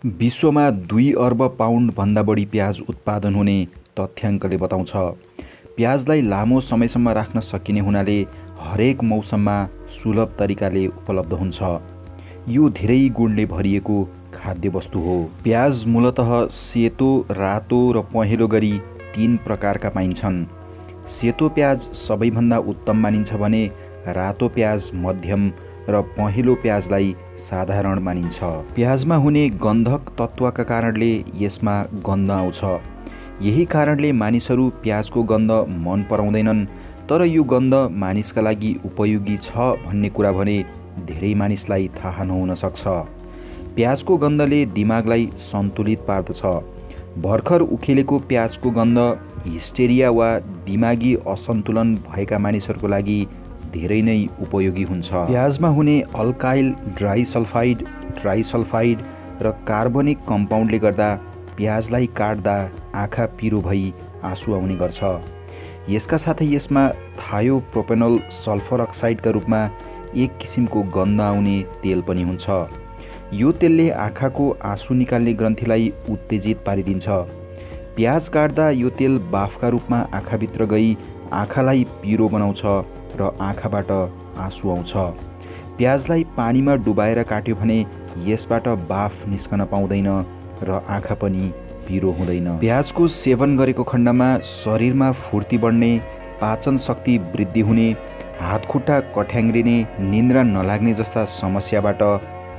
विश्वमा 2 अर्ब पाउन्ड भन्दा बढी प्याज उत्पादन हुने तथ्याङ्कले बताउँछ। प्याजलाई लामो समयसम्म राख्न सकिने हुनाले हरेक मौसममा सुलभ तरिकाले उपलब्ध हुन्छ। यो धेरै गुणले भरिएको खाद्य वस्तु हो। प्याज मूलतः सेतो, रातो र पहेँलो गरी 3 प्रकारका पाइन्छन्। सेतो प्याज सबैभन्दा उत्तम मानिन्छ भने रातो प्याज मध्यम र पहेँलो प्याजलाई साधारण मानिन्छ। प्याजमा हुने गन्धक तत्त्वका कारणले यसमा गन्ध आउँछ। यही कारणले मानिसहरू प्याजको गन्ध मन पराउँदैनन्। तर यो गन्ध मानिसका लागि उपयोगी छ भन्ने कुरा भने धेरै मानिसलाई थाहा नहुन सक्छ। प्याजको गन्धले दिमागलाई सन्तुलित पार्दछ। भर्खर उखेलेको प्याजको गन्ध हिस्टेरिया वा दिमागी असन्तुलन भएका मानिसहरूको लागि धेरै नै उपयोगी हुन्छ। प्याजमा हुने अल्काइल ट्राइसल्फाइड र कार्बनिक कम्पाउन्डले गर्दा प्याजलाई काट्दा आँखा पिरो भई आँसु आउने गर्छ। यसका साथै यसमा थायोप्रोपेनोल सल्फर अक्साइडका रूपमा एक किसिमको गन्ध आउने तेल पनि हुन्छ। यो तेलले आँखाको आँसु निकाल्ने ग्रन्थीलाई उत्तेजित पारिदिन्छ। प्याज काट्दा यो तेल बाफका रूपमा आँखाभित्र गई आँखालाई पिरो बनाउँछ र आँखाबाट आँसु आउँछ। प्याजलाई पानीमा डुबाएर काट्यो भने यसबाट बाफ निस्कन पाउँदैन र आँखा पनि पिरो हुँदैन। प्याजको सेवन गरेको खण्डमा शरीरमा फुर्ती बढ्ने, पाचन शक्ति वृद्धि हुने, हातखुट्टा कठ्याङ्ग्रिने, निन्द्रा नलाग्ने जस्ता समस्याबाट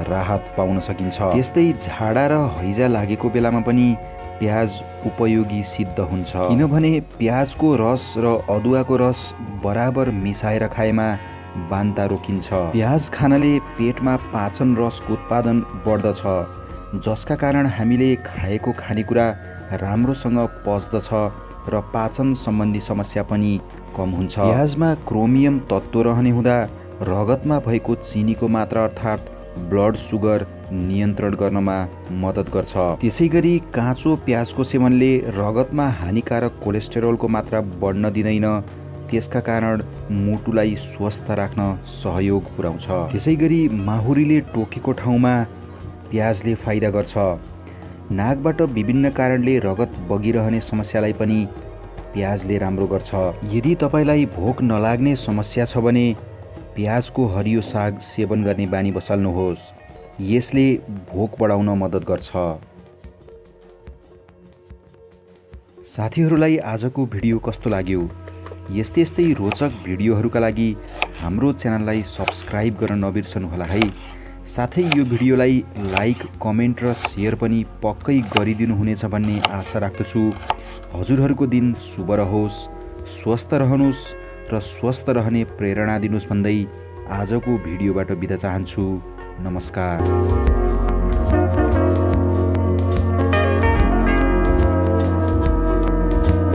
राहत पाउन सकिन्छ। त्यस्तै झाडा र हैजा लागेको बेलामा पनि प्याज उपयोगी सिद्ध हुन्छ। किनभने प्याजको रस र अदुवाको रस बराबर मिसाएर खाएमा बान्ता रोकिन्छ। प्याज खानाले पेटमा पाचन रसको उत्पादन बढ्दछ, जसका कारण हामीले खाएको खानेकुरा राम्रोसँग पच्दछ र पाचन सम्बन्धी समस्या पनि कम हुन्छ। प्याजमा क्रोमियम तत्त्व रहने हुँदा रगतमा भएको चिनीको मात्रा अर्थात् ब्लड सुगर नियन्त्रण गर्नमा मद्दत गर्छ। त्यसैगरी काँचो प्याजको सेवनले रगतमा हानिकारक कोलेस्टेरोलको मात्रा बढ्न दिँदैन। त्यसका कारण मुटुलाई स्वस्थ राख्न सहयोग पुर्याउँछ। त्यसैगरी माहुरीले टोकेको ठाउँमा प्याजले फाइदा गर्छ। नाकबाट विभिन्न कारणले रगत बगिरहने समस्यालाई पनि प्याजले राम्रो गर्छ। यदि तपाईँलाई भोक नलाग्ने समस्या छ भने प्याजको हरियो साग सेवन गर्ने बानी बसाल्नुहोस्। यसले भोक बढाउन मद्दत गर्छ। साथीहरूलाई आजको भिडियो कस्तो लाग्यो? यस्तै रोचक भिडियोहरूका लागि हाम्रो च्यानललाई सब्स्क्राइब गर्न नबिर्सनुहोला है। साथै यो भिडियोलाई लाइक, कमेन्ट र सेयर पनि पक्कै गरिदिनुहुनेछ भन्ने आशा राख्दछु। हजुरहरूको दिन शुभ रहोस्, स्वस्थ रहनुहोस् र स्वस्थ रहने प्रेरणा दिनुहोस् भन्दै आजको भिडियोबाट बिदा चाहन्छु। नमस्कार।